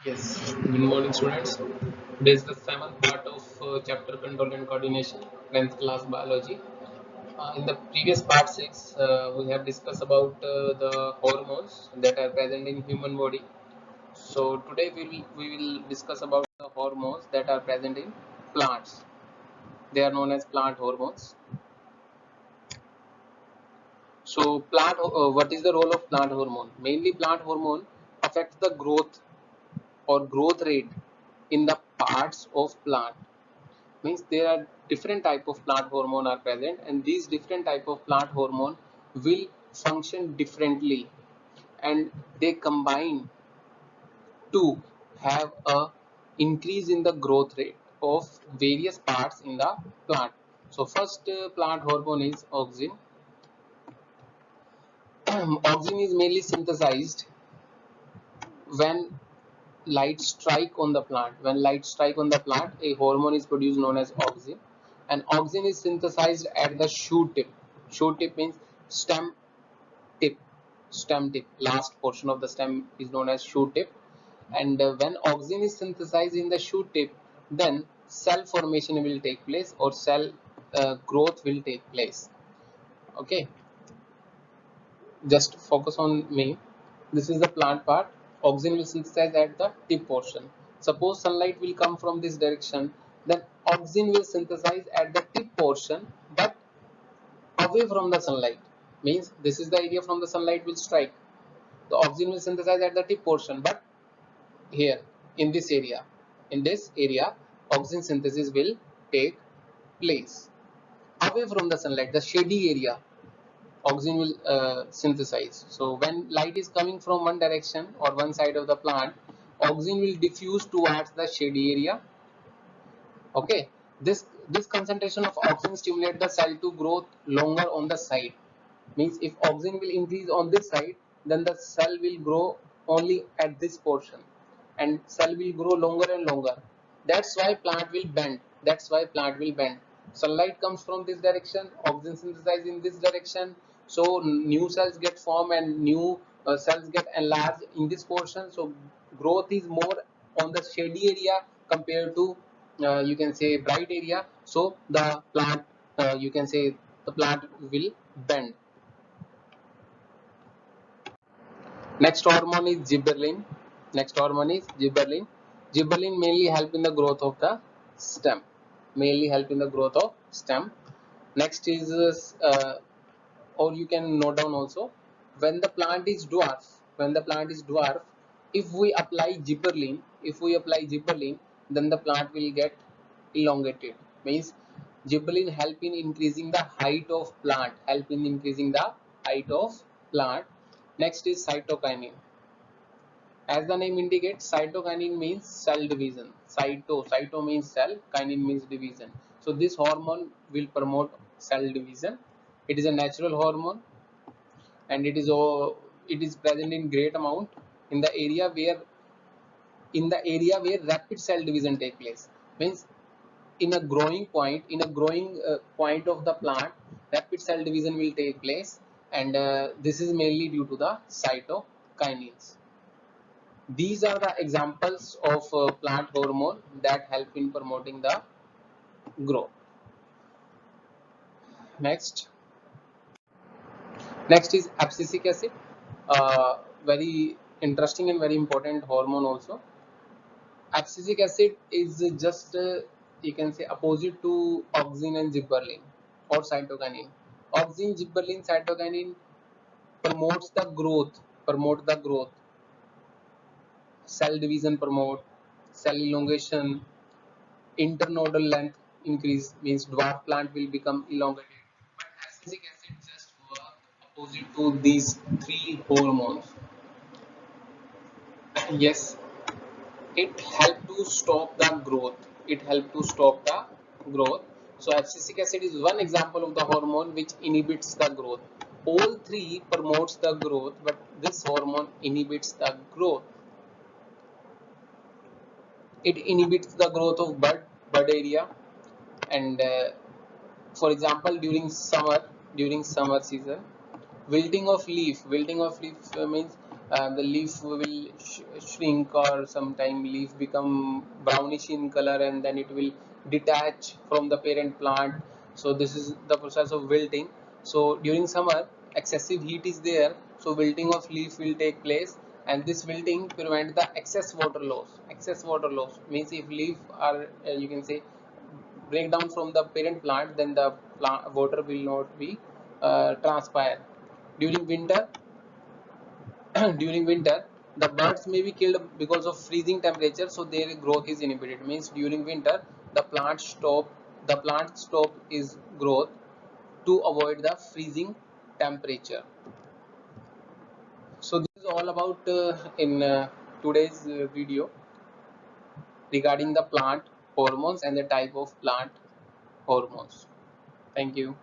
Yes, good morning, students. This is the seventh part of chapter Control and Coordination, 10th class biology. In the previous part 6, we have discussed about the hormones that are present in human body. So today we will discuss about the hormones that are present in plants. They are known as plant hormones. So what is the role of plant hormone? Mainly, plant hormone affects the growth or growth rate in the parts of plant. Means there are different type of plant hormone are present, and these different type of plant hormone will function differently, and they combine to have a increase in the growth rate of various parts in the plant. So first plant hormone is auxin. Auxin is mainly synthesized when light strike on the plant. When light strike on the plant, a hormone is produced known as auxin, and auxin is synthesized at the shoot tip. Shoot tip means stem tip. Stem tip, last portion of the stem is known as shoot tip. And when auxin is synthesized in the shoot tip, then cell formation will take place, or cell growth will take place. Okay, just focus on me. This is the plant part. Auxin will synthesize at the tip portion. Suppose sunlight will come from this direction, then auxin will synthesize at the tip portion, but away from the sunlight. Means this is the area from the sunlight will strike. The auxin will synthesize at the tip portion, but here in this area, auxin synthesis will take place away from the sunlight, the shady area. Auxin will synthesize. So when light is coming from one direction or one side of the plant, auxin will diffuse towards the shady area. Okay, this concentration of auxin stimulate the cell to grow longer on the side. Means if auxin will increase on this side, then the cell will grow only at this portion, and cell will grow longer and longer. That's why plant will bend. Sunlight comes from this direction, auxin synthesized in this direction, so new cells get formed and new cells get enlarged in this portion. So growth is more on the shady area compared to you can say bright area. So the plant you can say the plant will bend. Next hormone is gibberellin. Gibberellin mainly help in the growth of the stem. Next is or you can note down also, when the plant is dwarf, if we apply gibberellin, then the plant will get elongated. Means gibberellin help in increasing the height of plant. Next is cytokinin. As the name indicates, cytokinin means cell division. Cyto means cell, kinin means division. So this hormone will promote cell division. It is a natural hormone, and it is present in great amount in the area where rapid cell division take place. Means in a growing point of the plant, rapid cell division will take place, and this is mainly due to the cytokinins. These are the examples of plant hormone that help in promoting the growth. Next, is abscisic acid. Very interesting and very important hormone also. Abscisic acid is just you can say opposite to auxin and gibberellin or cytokinin. Auxin, gibberellin, cytokinin promote the growth, cell division promote, cell elongation, internodal length increase, means dwarf plant will become elongated. But abscisic acid just work opposite to these three hormones. Yes, it help to stop the growth. So abscisic acid is one example of the hormone which inhibits the growth. All three promotes the growth, but this hormone inhibits the growth. It inhibits the growth of bud area, and for example during summer season, wilting of leaf means the leaf will shrink, or sometime leaf become brownish in color, and then it will detach from the parent plant. So this is the process of wilting. So during summer excessive heat is there, so wilting of leaf will take place, and this wilting prevent the excess water loss. Excess water loss means if leaf are you can say break down from the parent plant, then the water will not be transpire. During winter during winter the birds may be killed because of freezing temperature, so their growth is inhibited. Means during winter the plant stop is growth to avoid the freezing temperature. So this is all about in today's video regarding the plant hormones and the type of plant hormones. Thank you.